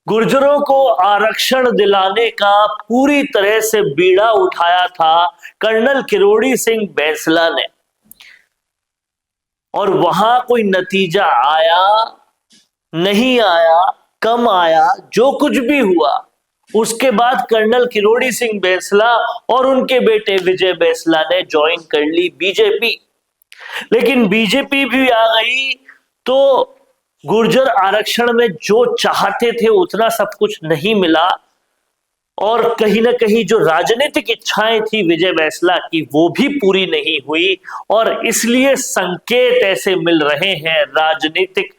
गुर्जरों को आरक्षण दिलाने का पूरी तरह से बीड़ा उठाया था कर्नल किरोड़ी सिंह बैंसला ने, और वहां कोई नतीजा आया नहीं आया, कम आया, जो कुछ भी हुआ, उसके बाद कर्नल किरोड़ी सिंह बैंसला और उनके बेटे विजय बैंसला ने ज्वाइन कर ली बीजेपी। लेकिन बीजेपी भी आ गई तो गुर्जर आरक्षण में जो चाहते थे उतना सब कुछ नहीं मिला, और कहीं ना कहीं जो राजनीतिक इच्छाएं थी विजय बैंसला की वो भी पूरी नहीं हुई। और इसलिए संकेत ऐसे मिल रहे हैं, राजनीतिक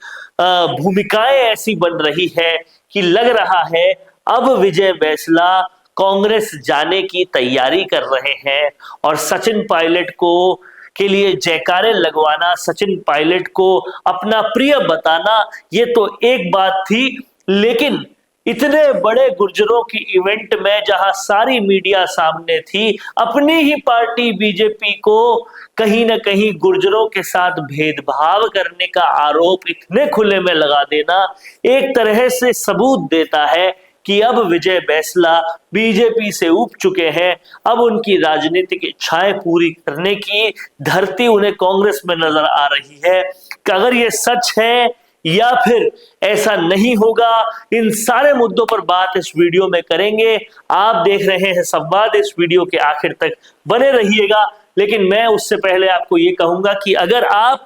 भूमिकाएं ऐसी बन रही है कि लग रहा है अब विजय बैंसला कांग्रेस जाने की तैयारी कर रहे हैं। और सचिन पायलट को के लिए जयकारे लगवाना, सचिन पायलट को अपना प्रिय बताना, ये तो एक बात थी, लेकिन इतने बड़े गुर्जरों की इवेंट में जहां सारी मीडिया सामने थी, अपनी ही पार्टी बीजेपी को कहीं ना कहीं गुर्जरों के साथ भेदभाव करने का आरोप इतने खुले में लगा देना एक तरह से सबूत देता है कि अब विजय बैंसला बीजेपी से उब चुके हैं। अब उनकी राजनीतिक इच्छाएं पूरी करने की धरती उन्हें कांग्रेस में नजर आ रही है। कि अगर ये सच है या फिर ऐसा नहीं होगा, इन सारे मुद्दों पर बात इस वीडियो में करेंगे। आप देख रहे हैं संवाद, इस वीडियो के आखिर तक बने रहिएगा। लेकिन मैं उससे पहले आपको ये कहूंगा कि अगर आप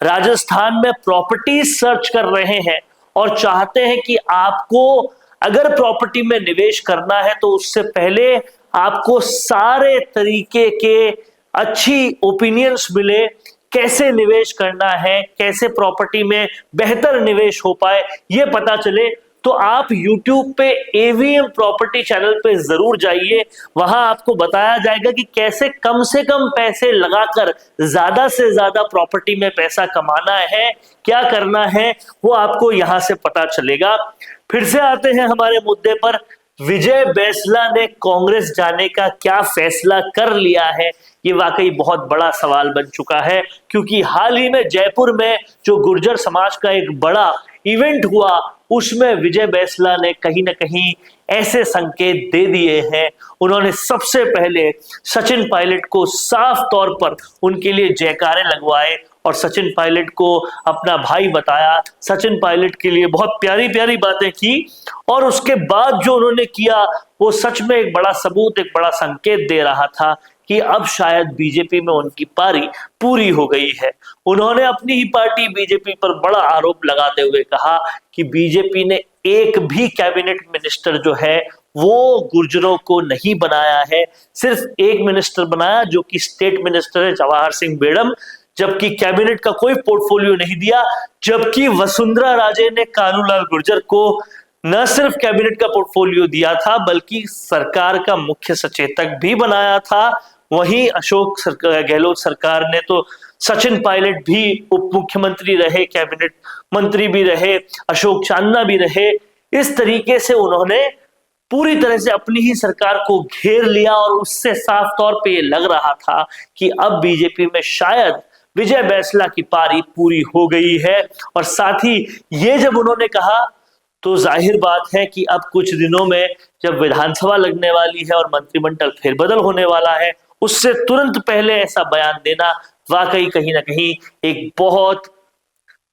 राजस्थान में प्रॉपर्टी सर्च कर रहे हैं और चाहते हैं कि आपको अगर प्रॉपर्टी में निवेश करना है तो उससे पहले आपको सारे तरीके के अच्छी ओपिनियंस मिले, कैसे निवेश करना है, कैसे प्रॉपर्टी में बेहतर निवेश हो पाए ये पता चले, तो आप YouTube पे AVM प्रॉपर्टी चैनल पे जरूर जाइए। वहां आपको बताया जाएगा कि कैसे कम से कम पैसे लगाकर ज्यादा से ज्यादा प्रॉपर्टी में पैसा कमाना है, क्या करना है, वो आपको यहां से पता चलेगा। फिर से आते हैं हमारे मुद्दे पर। विजय बैंसला ने कांग्रेस जाने का क्या फैसला कर लिया है, ये वाकई बहुत बड़ा सवाल बन चुका है, क्योंकि हाल ही में जयपुर में जो गुर्जर समाज का एक बड़ा इवेंट हुआ उसमें विजय बैंसला ने कहीं ना कहीं ऐसे संकेत दे दिए हैं। उन्होंने सबसे पहले सचिन पायलट को साफ तौर पर उनके लिए जयकारे लगवाए और सचिन पायलट को अपना भाई बताया, सचिन पायलट के लिए बहुत प्यारी प्यारी बातें की। और उसके बाद जो उन्होंने किया वो सच में एक बड़ा सबूत, एक बड़ा संकेत दे रहा था कि अब शायद बीजेपी में उनकी पारी पूरी हो गई है। उन्होंने अपनी ही पार्टी बीजेपी पर बड़ा आरोप लगाते हुए कहा कि बीजेपी ने एक भी कैबिनेट मिनिस्टर जो है वो गुर्जरों को नहीं बनाया है, सिर्फ एक मिनिस्टर बनाया जो कि स्टेट मिनिस्टर है जवाहर सिंह बेड़म, जबकि कैबिनेट का कोई पोर्टफोलियो नहीं दिया। जबकि वसुंधरा राजे ने कानूलाल गुर्जर को न सिर्फ कैबिनेट का पोर्टफोलियो दिया था बल्कि सरकार का मुख्य सचेतक भी बनाया था। वहीं अशोक गहलोत सरकार ने तो सचिन पायलट भी उप मुख्यमंत्री रहे, कैबिनेट मंत्री भी रहे, अशोक चांदना भी रहे। इस तरीके से उन्होंने पूरी तरह से अपनी ही सरकार को घेर लिया और उससे साफ तौर पे ये लग रहा था कि अब बीजेपी में शायद विजय बैंसला की पारी पूरी हो गई है। और साथ ही ये जब उन्होंने कहा तो जाहिर बात है कि अब कुछ दिनों में जब विधानसभा लगने वाली है और मंत्रिमंडल फेरबदल होने वाला है, उससे तुरंत पहले ऐसा बयान देना वाकई कहीं ना कहीं एक बहुत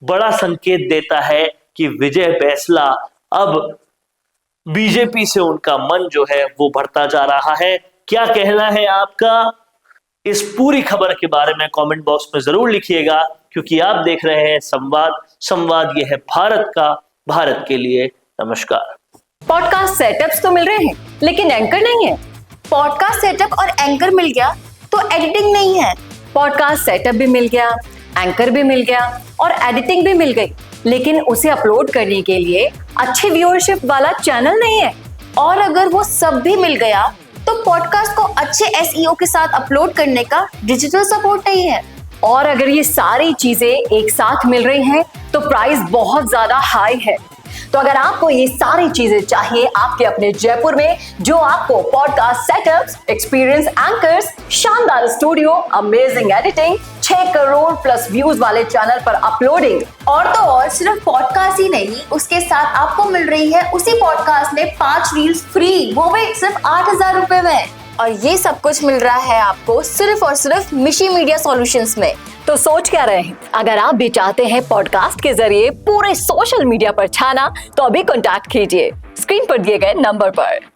बड़ा संकेत देता है कि विजय बैंसला अब बीजेपी से उनका मन जो है वो बढ़ता जा रहा है। क्या कहना है आपका इस पूरी खबर के बारे में कमेंट बॉक्स में जरूर लिखिएगा, क्योंकि आप देख रहे हैं संवाद। संवाद ये है भारत का, भारत के लिए। नमस्कार। पॉडकास्ट सेटअप्स तो मिल रहे हैं लेकिन एंकर नहीं है। पॉडकास्ट सेटअप और एंकर मिल गया तो एडिटिंग नहीं है। पॉडकास्ट सेटअप भी मिल गया, एंकर भी मिल गया और एडिटिंग भी मिल गई, लेकिन उसे अपलोड करने के लिए अच्छी व्यूअरशिप वाला चैनल नहीं है। और अगर वो सब भी मिल गया तो पॉडकास्ट को अच्छे SEO के साथ अपलोड करने का डिजिटल सपोर्ट नहीं है। और अगर ये सारी चीजें एक साथ मिल रही हैं तो प्राइस बहुत ज्यादा हाई है। तो अगर आपको ये सारी चीजें चाहिए आपके अपने जयपुर में, जो आपको पॉडकास्ट सेटअप्स, एक्सपीरियंस एंकर्स, शानदार studio, amazing editing, 6 crore plus views वाले चैनल पर अपलोडिंग, और तो और सिर्फ पॉडकास्ट ही नहीं, उसके साथ आपको मिल रही है उसी पॉडकास्ट में 5 रील्स फ्री, वो भी सिर्फ 8,000 रुपए में। और ये सब कुछ मिल रहा है आपको सिर्फ और सिर्फ मिशी मीडिया सॉल्यूशंस में। तो सोच क्या रहे हैं? अगर आप भी चाहते हैं पॉडकास्ट के जरिए पूरे सोशल मीडिया पर छाना, तो अभी कॉन्टैक्ट कीजिए स्क्रीन पर दिए गए नंबर पर।